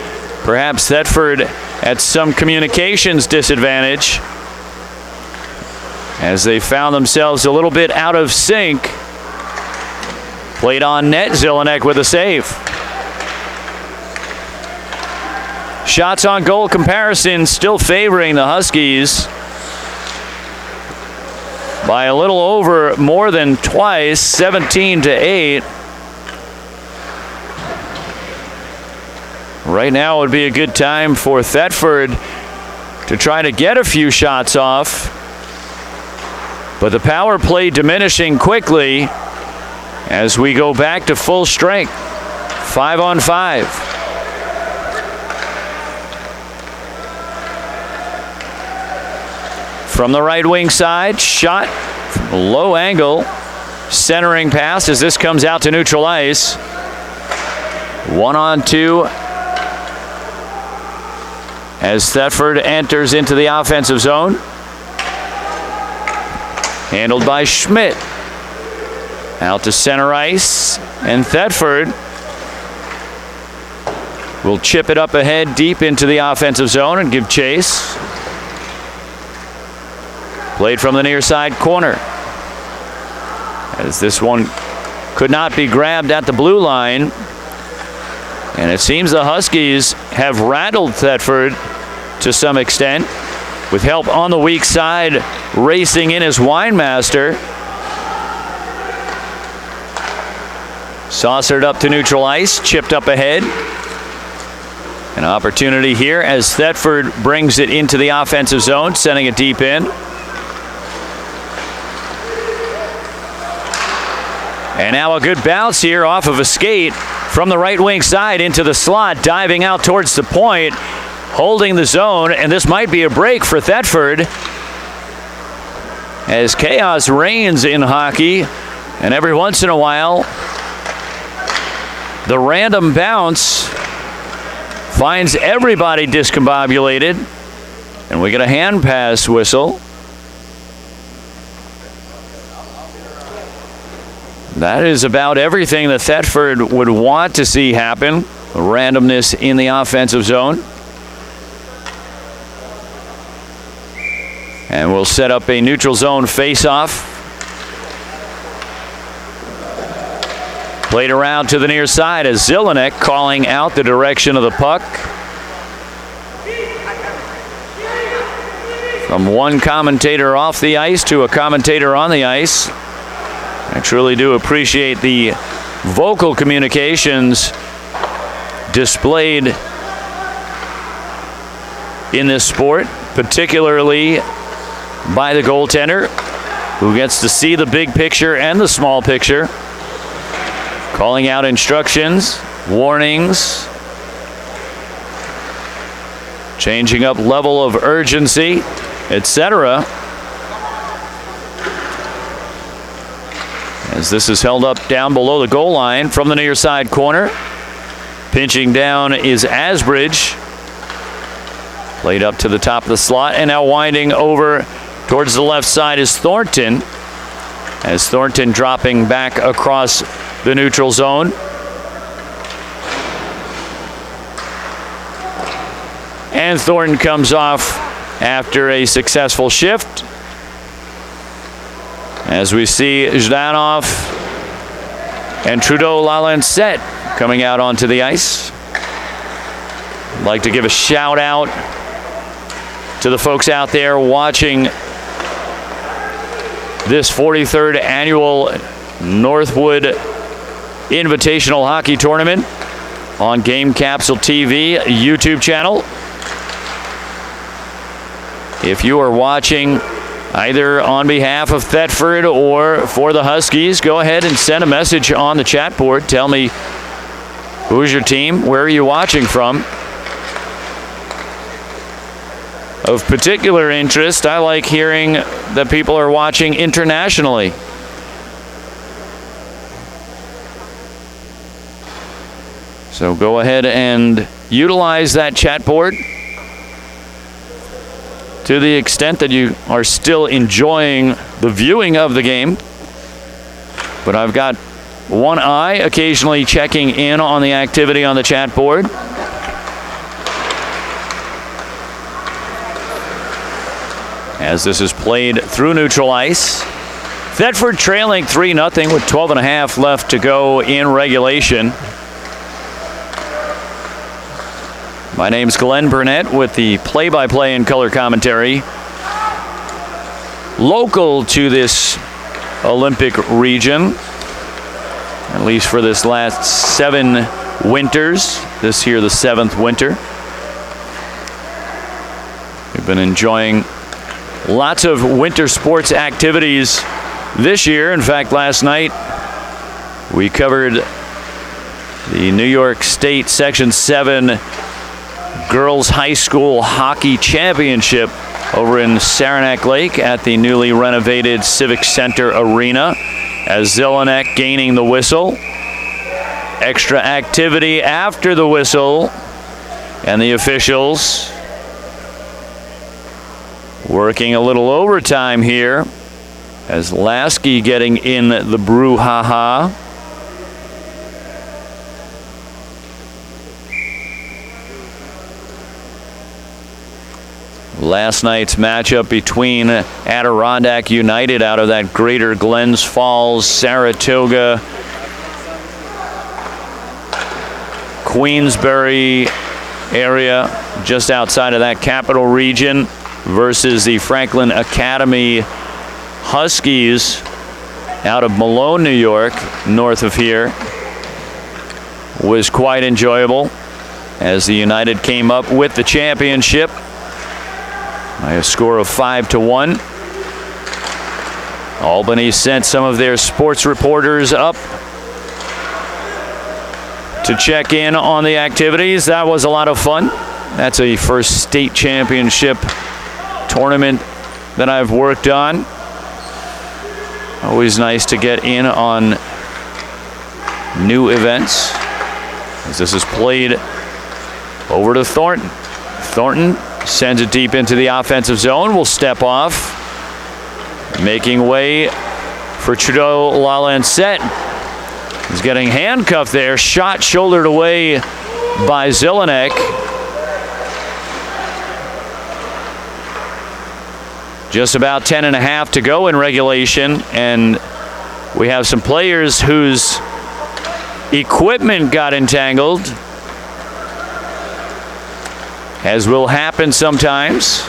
perhaps Thetford at some communications disadvantage as they found themselves a little bit out of sync. Played on net, Zelenek with a save. Shots on goal comparison still favoring the Huskies by a little over more than twice, 17-8. Right now would be a good time for Thetford to try to get a few shots off. But the power play diminishing quickly as we go back to full strength. 5-on-5. From the right wing side, shot from a low angle, centering pass as this comes out to neutral ice. 1-on-2 as Thetford enters into the offensive zone. Handled by Schmidt. Out to center ice, and Thetford will chip it up ahead deep into the offensive zone and give chase. Played from the near side corner. As this one could not be grabbed at the blue line. And it seems the Huskies have rattled Thetford to some extent, with help on the weak side racing in as Winemaster. Saucered up to neutral ice, chipped up ahead. An opportunity here as Thetford brings it into the offensive zone, sending it deep in. And now a good bounce here off of a skate from the right wing side into the slot, diving out towards the point, holding the zone, and this might be a break for Thetford as chaos reigns in hockey, and every once in a while the random bounce finds everybody discombobulated, and we get a hand pass whistle. That is about everything that Thetford would want to see happen. Randomness in the offensive zone. And we'll set up a neutral zone face-off. Played around to the near side as Zelenek calling out the direction of the puck. From one commentator off the ice to a commentator on the ice. I truly do appreciate the vocal communications displayed in this sport, particularly by the goaltender, who gets to see the big picture and the small picture, calling out instructions, warnings, changing up level of urgency, etc. As this is held up down below the goal line from the near side corner. Pinching down is Asbridge. Played up to the top of the slot, and now winding over towards the left side is Thornton. As Thornton dropping back across the neutral zone. And Thornton comes off after a successful shift. As we see Zhdanov and Trudeau-Lalancette coming out onto the ice. I'd like to give a shout out to the folks out there watching this 43rd annual Northwood Invitational Hockey Tournament on Game Capsule TV YouTube channel. If you are watching either on behalf of Thetford or for the Huskies, go ahead and send a message on the chat board. Tell me who's your team, where are you watching from. Of particular interest, I like hearing that people are watching internationally. So go ahead and utilize that chat board to the extent that you are still enjoying the viewing of the game. But I've got one eye occasionally checking in on the activity on the chat board. As this is played through neutral ice. Thetford trailing 3-0 with 12.5 left to go in regulation. My name's Glenn Burnett with the play-by-play and color commentary. Local to this Olympic region, at least for this last 7 winters. This here, the 7th winter. We've been enjoying lots of winter sports activities this year. In fact, last night we covered the New York State Section 7 Girls High School Hockey Championship over in Saranac Lake at the newly renovated Civic Center Arena, as Zelenek gaining the whistle. Extra activity after the whistle, and the officials working a little overtime here, as Lasky getting in the brouhaha. Last night's matchup between Adirondack United out of that Greater Glens Falls, Saratoga, Queensbury area, just outside of that capital region, versus the Franklin Academy Huskies out of Malone, New York, north of here, was quite enjoyable as the United came up with the championship by a score of 5-1. Albany sent some of their sports reporters up to check in on the activities. That was a lot of fun. That's a first state championship tournament that I've worked on. Always nice to get in on new events. As this is played over to Thornton. Thornton sends it deep into the offensive zone. Will step off. Making way for Trudeau-Lalancette. He's getting handcuffed there. Shot shouldered away by Zelenek. Just about 10.5 to go in regulation, and we have some players whose equipment got entangled, as will happen sometimes.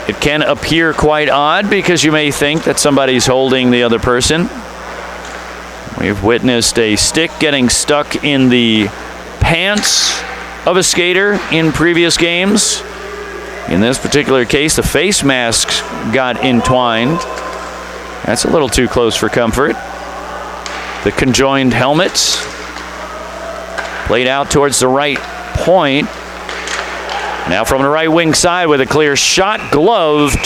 It can appear quite odd because you may think that somebody's holding the other person. We've witnessed a stick getting stuck in the pants of a skater in previous games. In this particular case, the face masks got entwined. That's a little too close for comfort. The conjoined helmets played out towards the right point. Now from the right wing side with a clear shot, gloved.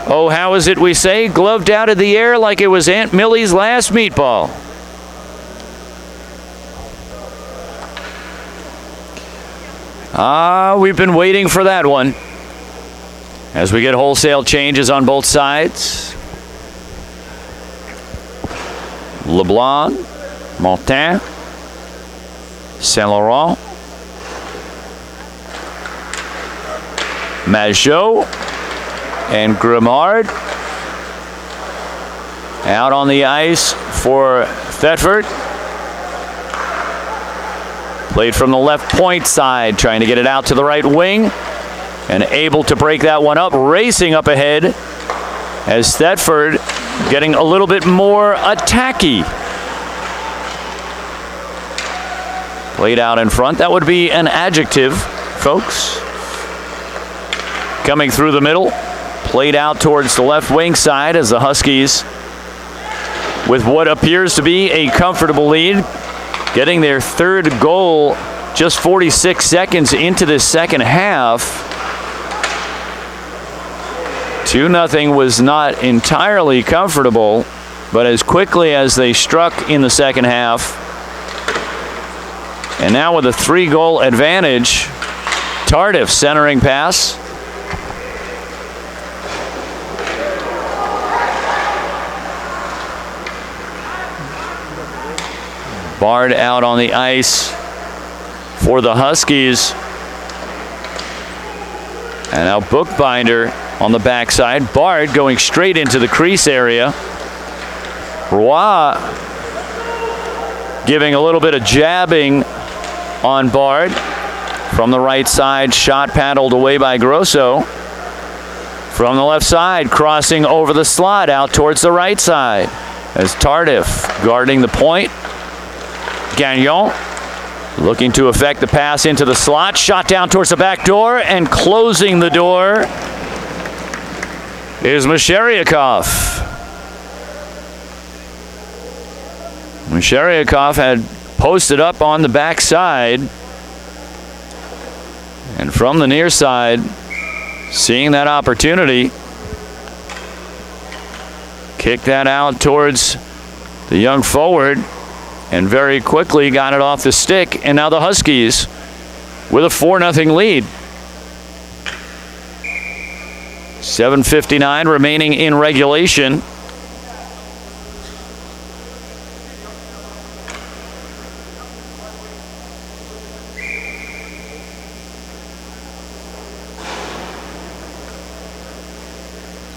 Oh, how is it we say? Gloved out of the air like it was Aunt Millie's last meatball. We've been waiting for that one. As we get wholesale changes on both sides. LeBlanc, Montin, Saint Laurent, Majot, and Grimard. Out on the ice for Thetford. Played from the left point side, trying to get it out to the right wing. And able to break that one up, racing up ahead as Thetford getting a little bit more attacky. Played out in front. That would be an adjective, folks. Coming through the middle. Played out towards the left wing side as the Huskies, with what appears to be a comfortable lead, getting their third goal just 46 seconds into this second half. 2-0 was not entirely comfortable, but as quickly as they struck in the second half, and now with a 3-goal advantage, Tardif centering pass. Bard out on the ice for the Huskies. And now Bookbinder on the backside. Bard going straight into the crease area. Roy giving a little bit of jabbing on Bard. From the right side, shot paddled away by Grosso. From the left side, crossing over the slot out towards the right side. As Tardif guarding the point. Gagnon looking to effect the pass into the slot. Shot down towards the back door, and closing the door is Masheryakov. Masheryakov had posted up on the backside, and from the near side, seeing that opportunity, kicked that out towards the young forward, and very quickly got it off the stick. And now the Huskies with a 4-0 lead. 7:59 remaining in regulation.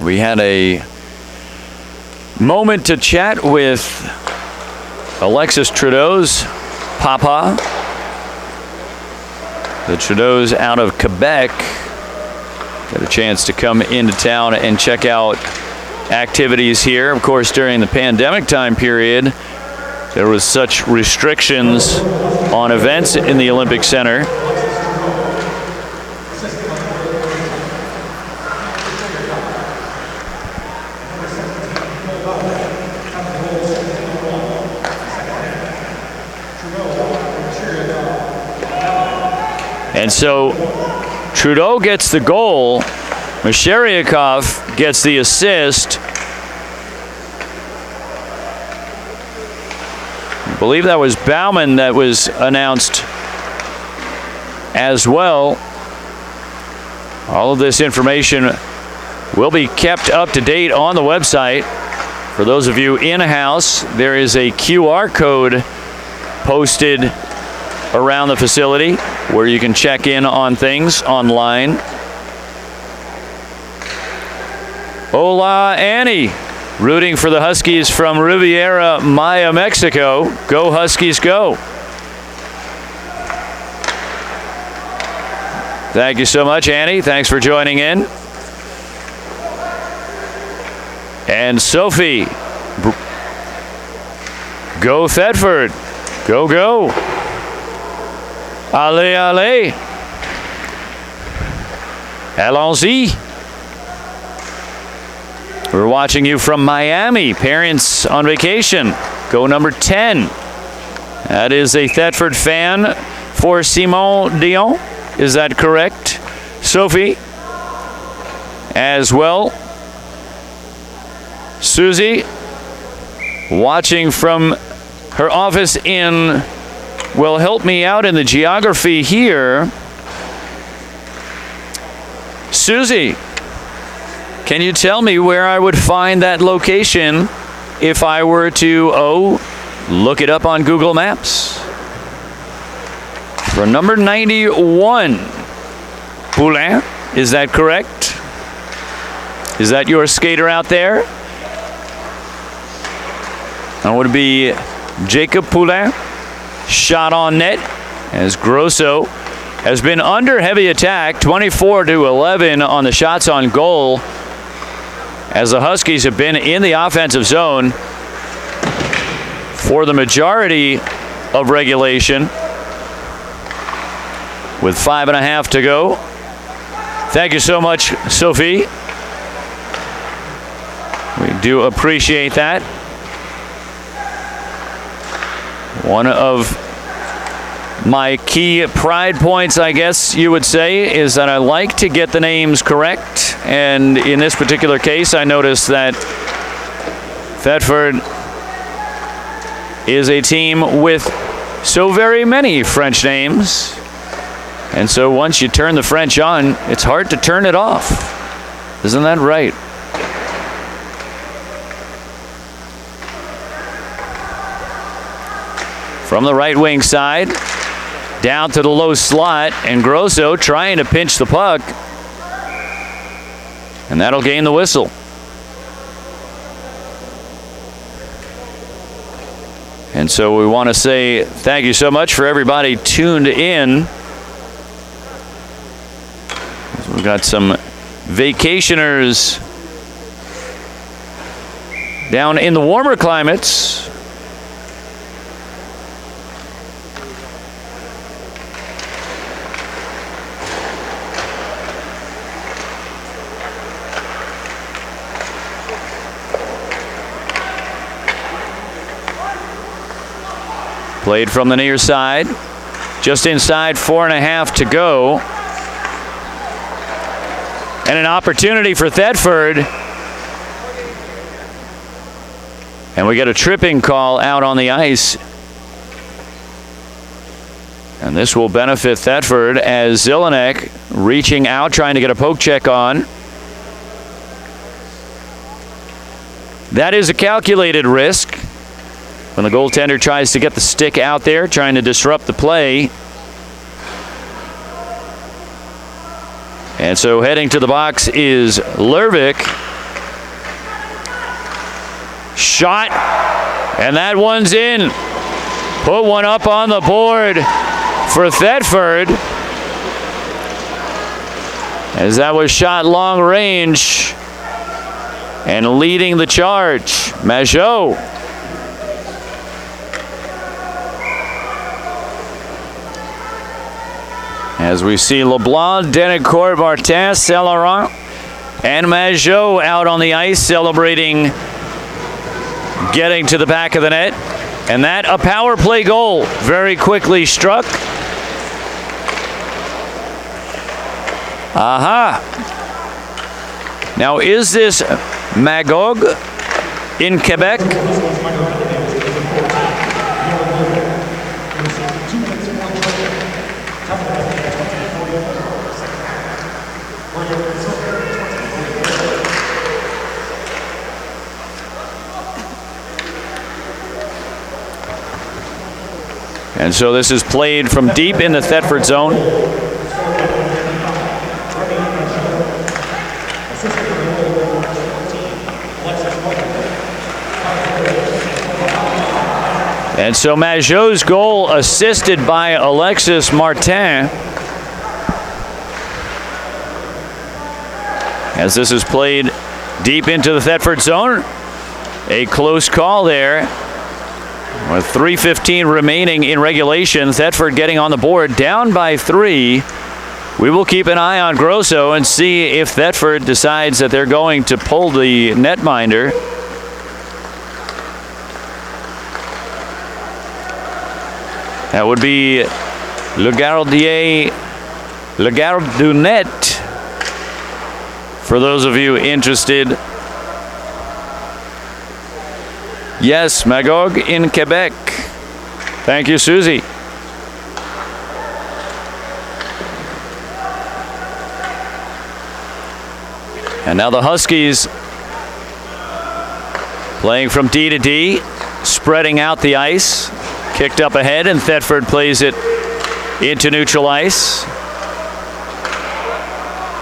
We had a moment to chat with Alexis Trudeau's papa. The Trudeau's out of Quebec. Got a chance to come into town and check out activities here. Of course, during the pandemic time period, there was such restrictions on events in the Olympic Center. And so Trudeau gets the goal. Masheryakov gets the assist. I believe that was Bauman that was announced as well. All of this information will be kept up to date on the website. For those of you in-house, there is a QR code posted around the facility where you can check in on things online. Hola, Annie, rooting for the Huskies from Riviera Maya, Mexico. Go Huskies, go. Thank you so much, Annie. Thanks for joining in. And Sophie Go Thetford. Go, go. Allez, allez. Allons-y. We're watching you from Miami. Parents on vacation. Go number 10. That is a Thetford fan for Simon Dion. Is that correct? Sophie as well. Susie watching from her office in, well, help me out in the geography here. Susie, can you tell me where I would find that location if I were to, look it up on Google Maps? For number 91, Poulain, is that correct? Is that your skater out there? That would be Jacob Poulain. Shot on net as Grosso has been under heavy attack, 24-11 on the shots on goal, as the Huskies have been in the offensive zone for the majority of regulation, with 5.5 to go. Thank you so much, Sophie. We do appreciate that. One of my key pride points, I guess you would say, is that I like to get the names correct. And in this particular case, I noticed that Thetford is a team with so very many French names. And so once you turn the French on, it's hard to turn it off. Isn't that right? From the right wing side, down to the low slot, and Grosso trying to pinch the puck. And that'll gain the whistle. And so we want to say thank you so much for everybody tuned in. We've got some vacationers down in the warmer climates. Played from the near side, just inside 4.5 to go. And an opportunity for Thetford. And we get a tripping call out on the ice. And this will benefit Thetford as Zelenek reaching out, trying to get a poke check on. That is a calculated risk when the goaltender tries to get the stick out there, trying to disrupt the play. And so heading to the box is Lervik. Shot, and that one's in. Put one up on the board for Thetford, as that was shot long range. And leading the charge, Majot. As we see LeBlanc, Denicourt, Martin, Saint-Laurent, and Majot out on the ice celebrating getting to the back of the net. And that a power play goal, very quickly struck. Aha. Now, is this Magog in Quebec? And so this is played from deep in the Thetford zone. And so Majot's goal assisted by Alexis Martin. As this is played deep into the Thetford zone. A close call there. With 3:15 remaining in regulation, Thetford getting on the board, down by 3. We will keep an eye on Grosso and see if Thetford decides that they're going to pull the netminder. That would be Le Gardunet, for those of you interested. Yes, Magog in Quebec. Thank you, Susie. And now the Huskies playing from D to D, spreading out the ice. Kicked up ahead, and Thetford plays it into neutral ice.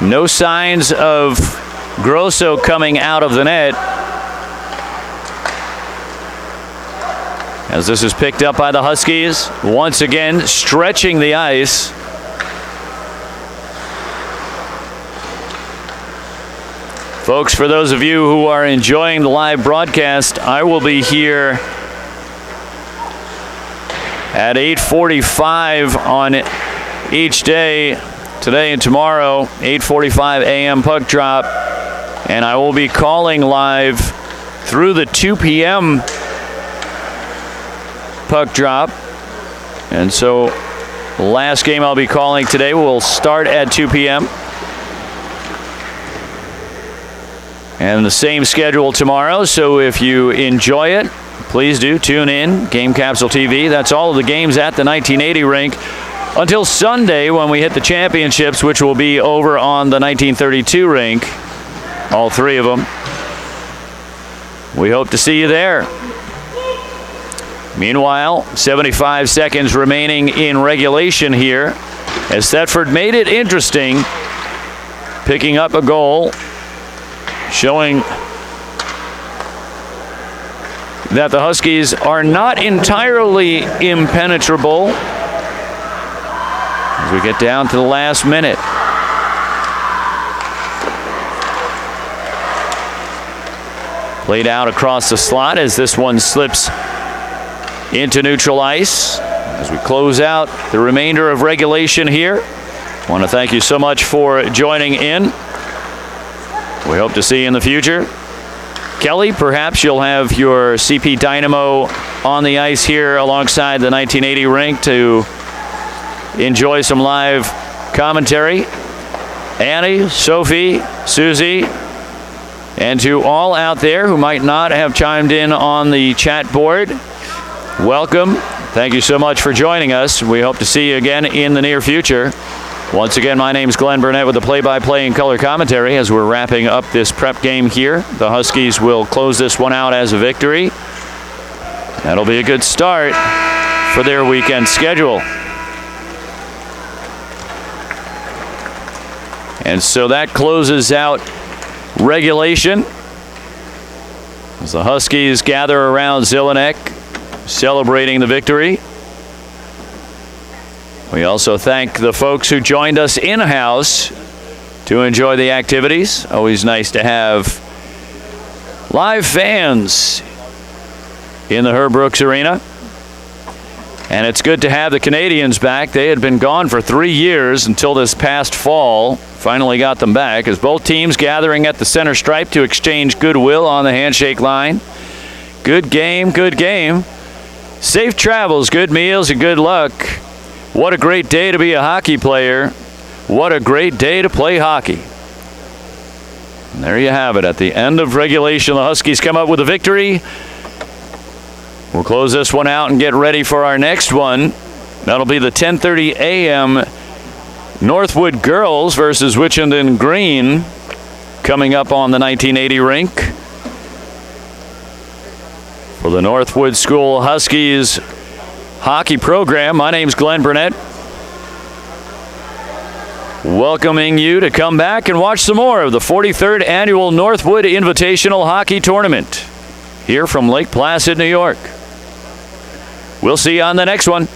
No signs of Grosso coming out of the net, as this is picked up by the Huskies. Once again, stretching the ice. Folks, for those of you who are enjoying the live broadcast, I will be here at 8:45 on each day, today and tomorrow, 8:45 a.m. puck drop, and I will be calling live through the 2 p.m. puck drop. And so the last game I'll be calling today will start at 2 p.m. and the same schedule tomorrow. So if you enjoy it, please do tune in. Game Capsule TV. That's all of the games at the 1980 rink until Sunday, when we hit the championships, which will be over on the 1932 rink. All 3 of them. We hope to see you there. Meanwhile, 75 seconds remaining in regulation here, as Thetford made it interesting, picking up a goal, showing that the Huskies are not entirely impenetrable as we get down to the last minute. Played out across the slot as this one slips into neutral ice as we close out the remainder of regulation here. I want to thank you so much for joining in. We hope to see you in the future. Kelly, perhaps you'll have your CP Dynamo on the ice here alongside the 1980 rink to enjoy some live commentary. Annie, Sophie, Susie, and to all out there who might not have chimed in on the chat board, welcome. Thank you so much for joining us. We hope to see you again in the near future. Once again, my name is Glenn Burnett with the play-by-play and color commentary as we're wrapping up this prep game here. The Huskies will close this one out as a victory. That'll be a good start for their weekend schedule. And so that closes out regulation as the Huskies gather around Zelenek, celebrating the victory. We also thank the folks who joined us in-house to enjoy the activities. Always nice to have live fans in the Herb Brooks Arena. And it's good to have the Canadians back. They had been gone for 3 years until this past fall. Finally got them back as both teams gathering at the center stripe to exchange goodwill on the handshake line. Good game, good game. Safe travels, good meals, and good luck. What a great day to be a hockey player. What a great day to play hockey. And there you have it. At the end of regulation, the Huskies come up with a victory. We'll close this one out and get ready for our next one. That'll be the 10:30 a.m. Northwood girls versus Wichenden Green coming up on the 1980 rink. For the Northwood School Huskies hockey program, my name's Glenn Burnett, welcoming you to come back and watch some more of the 43rd Annual Northwood Invitational Hockey Tournament here from Lake Placid, New York. We'll see you on the next one.